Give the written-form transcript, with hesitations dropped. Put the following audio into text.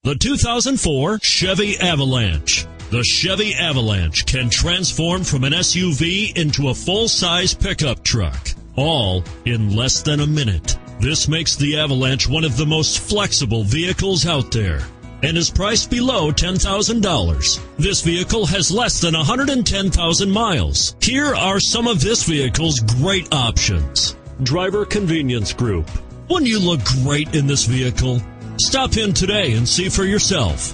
The 2004 Chevy Avalanche. The Chevy Avalanche can transform from an SUV into a full-size pickup truck, all in less than a minute. This makes the Avalanche one of the most flexible vehicles out there and is priced below $10,000. This vehicle has less than 110,000 miles. Here are some of this vehicle's great options. Driver convenience group. Wouldn't you look great in this vehicle? Stop in today and see for yourself.